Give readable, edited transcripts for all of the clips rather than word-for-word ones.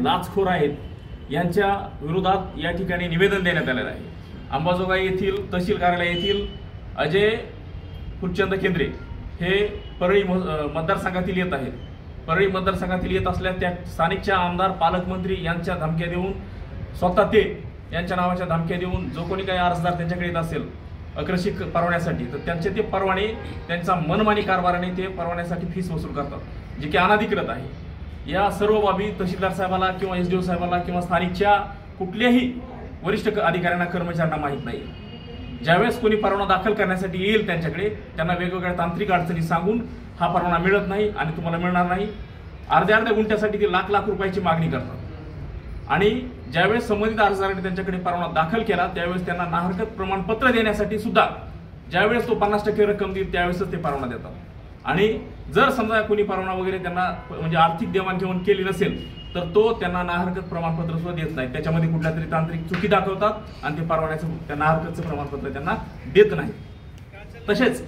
लाचखोर आहेत यांच्या विरोधात या ठिकाणी निवेदन देण्यात आलेलं आहे। अंबाजोगाई येथील तहसील कार्यालय येथील अजय फुलचंद केंद्रे हे परळी मतदारसंघातील येत आहेत। परळी मतदारसंघातील येत असल्या त्या स्थानिकच्या आमदार पालकमंत्री यांच्या धमक्या देऊन स्वतः ते यांच्या नावाच्या धमक्या देऊन जो कोणी काही अर्जदार त्यांच्याकडे येत असेल अकृषिक परवान्यासाठी तर त्यांचे ते परवाने त्यांचा मनमानी कारभाराने ते परवान्यासाठी फीस वसूल करतात, जे की अनाधिकृत आहे। या सर्व बाबी तहसीलदार साहेबाला किंवा एसडीओ साहेबाला किंवा स्थानिकच्या कुठल्याही वरिष्ठ अधिकाऱ्यांना कर्मचाऱ्यांना माहीत नाही। ज्यावेळेस कोणी परवाना दाखल करण्यासाठी येईल त्यांच्याकडे त्यांना वेगवेगळ्या तांत्रिक अडचणी सांगून हा परवाना मिळत नाही आणि तुम्हाला मिळणार नाही, अर्ध्या गुंठ्यासाठी ते लाख रुपयाची मागणी करतात। आणि ज्यावेळेस संबंधित अर्जदाराने त्यांच्याकडे परवाना दाखल केला त्यावेळेस त्यांना नाहरकत प्रमाणपत्र देण्यासाठी सुद्धा ज्यावेळेस तो 50% रक्कम देईल त्यावेळेसच ते परवाना देतात। आणि जर समजा कोणी परवाना वगैरे त्यांना म्हणजे आर्थिक देवाणघेवाण केली नसेल तर तो त्यांना नाहरकत प्रमाणपत्र सुद्धा देत नाही, त्याच्यामध्ये कुठल्या तरी तांत्रिक चुकी दाखवतात आणि ते परवान्याचं त्या नाहरकतचं प्रमाणपत्र त्यांना देत नाही। तसेच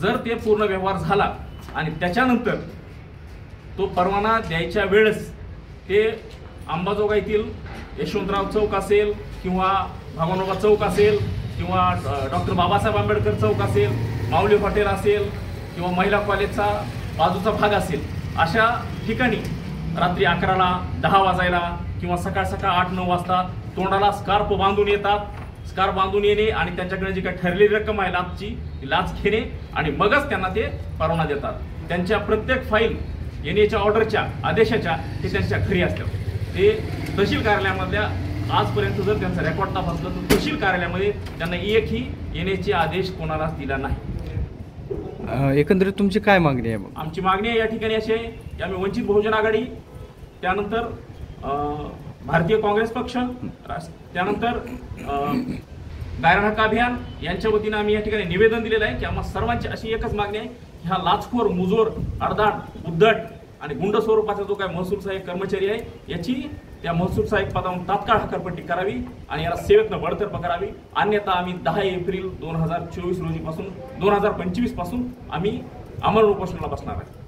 जर ते पूर्ण व्यवहार झाला आणि त्याच्यानंतर तो परवाना द्यायच्या वेळेस ते अंबाजोगाईतील यशवंतराव चौक असेल किंवा भगवानोबा चौक असेल किंवा डॉक्टर बाबासाहेब आंबेडकर चौक असेल, माऊली हॉटेल असेल किंवा महिला कॉलेजचा बाजूचा भाग असेल, अशा ठिकाणी रात्री 11ला 10 वाजायला किंवा सकाळ 8-9 वाजता तोंडाला स्कार्फ बांधून येतात। स्कार्फ बांधून येणे आणि त्यांच्याकडे जी काही ठरलेली रक्कम आहे लाचची लाच घेणे आणि मगच त्यांना ते परवाना देतात। त्यांच्या प्रत्येक फाईल येण्याच्या ऑर्डरच्या आदेशाच्या ते त्यांच्या घरी असतात। ते तहसील कार्यालयामधल्या आजपर्यंत जर त्यांचा रेकॉर्ड तपासला तर तहसील कार्यालयामध्ये त्यांना एकही येण्याचे आदेश कोणालाच दिला नाही। एकंदरीत तुमची काय मागणी आहे? आमची मागणी आहे या ठिकाणी अशी आहे की आम्ही वंचित बहुजन आघाडी, त्यानंतर भारतीय काँग्रेस पक्ष, त्यानंतर गायरान हक्क अभियान यांच्या वतीनं आम्ही या ठिकाणी निवेदन दिलेलं आहे की आम्हा सर्वांची अशी एकच मागणी आहे की हा लाचखोर, मुजोर, अर्धाट, उद्धट आणि गुंड स्वरूपाचा जो काही महसूल सहाय्यक कर्मचारी आहे याची त्या महसूल सहाय्यक पदावरून तात्काळ हकालपट्टी करावी आणि याला सेवेतनं बडतर्फ करावी। अन्यथा आम्ही 10 एप्रिल 2024 रोजीपासून 2025 पासून आम्ही अमरण उपोषणाला बसणार आहे।